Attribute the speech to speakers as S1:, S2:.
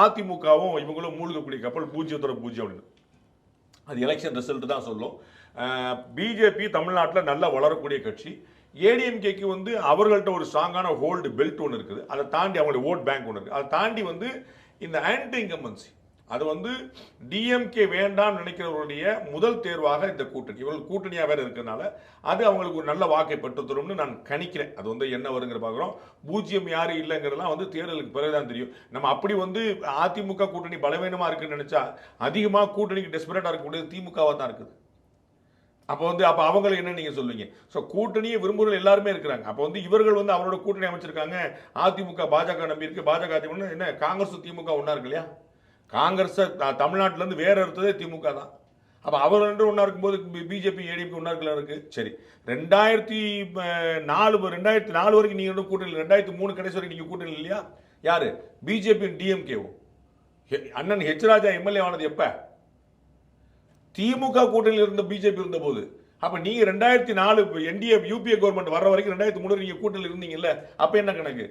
S1: அதிமுகவும் இவங்களும் மூழ்கக்கூடிய கப்பல் பூஜ்ஜியத்தோட பூஜ்ஜியம் அப்படின்னு. அது எலெக்ஷன் ரிசல்ட் தான் சொல்லும். பிஜேபி தமிழ்நாட்டில் நல்லா வளரக்கூடிய கட்சி. ஏடிஎம்கேக்கு வந்து அவர்கள்ட்ட ஒரு ஸ்ட்ராங்கான ஹோல்டு பெல்ட் ஒன்று இருக்குது. அதை தாண்டி அவங்களுடைய ஓட் பேங்க் ஒன்று இருக்குது. அதை தாண்டி வந்து இந்த ஆன்டி இன்கம்பன்சி அது வந்து டிஎம்கே வேண்டாம்னு நினைக்கிறவருடைய முதல் தேர்வாக இந்த கூட்டணி, இவர்கள் கூட்டணியாக வேற இருக்கிறதுனால அது அவங்களுக்கு ஒரு நல்ல வாக்கை பெற்று தரும்னு நான் கணிக்கிறேன். அது வந்து என்ன வருங்கிற பார்க்குறோம். பூஜ்ஜியம் யாரும் இல்லைங்கிறதுலாம் வந்து தேர்தலுக்கு பிறகுதான் தெரியும். நம்ம அப்படி வந்து அதிமுக கூட்டணி பலவீனமாக இருக்குன்னு நினைச்சா அதிகமாக கூட்டணிக்கு டெஸ்பரேட்டாக இருக்கக்கூடியது திமுகவாக தான் இருக்குது. அப்போ வந்து அப்போ அவங்களுக்கு என்ன நீங்கள் சொல்லுவீங்க? ஸோ கூட்டணியை விரும்புகிற எல்லாருமே இருக்கிறாங்க. அப்போ வந்து இவர்கள் வந்து அவரோட கூட்டணி அமைச்சிருக்காங்க. அதிமுக பாஜக நம்பி இருக்கு. பாஜக அதிமுக என்ன காங்கிரஸ் திமுக ஒன்றா இருக்கு இல்லையா? காங்கிரஸ் தமிழ்நாட்டிலேருந்து வேற எடுத்ததே திமுக தான். அப்போ அவர் ரெண்டு ஒன்றா இருக்கும்போது பிஜேபி ஏடிஎம்கே ஒன்றா இருக்கலாம் இருக்கு. சரி, 2004 வரைக்கும் நீங்கள் கூட்டணி, 2003 கடைசி வரைக்கும் நீங்கள் கூட்டணி இல்லையா? யாரு? பிஜேபி டிஎம்கேவும். அண்ணன் ஹெச் ராஜா எம்எல்ஏ ஆனது எப்ப? திமுக கூட்டணியில் இருந்த பிஜேபி இருந்த போது. அப்ப நீங்க 2004 என்டிஏ யூபிஏ கவர்மெண்ட் வர்ற வரைக்கும் 2003 நீங்க கூட்டணியில் இருந்தீங்கல்ல, அப்ப என்ன கணக்கு?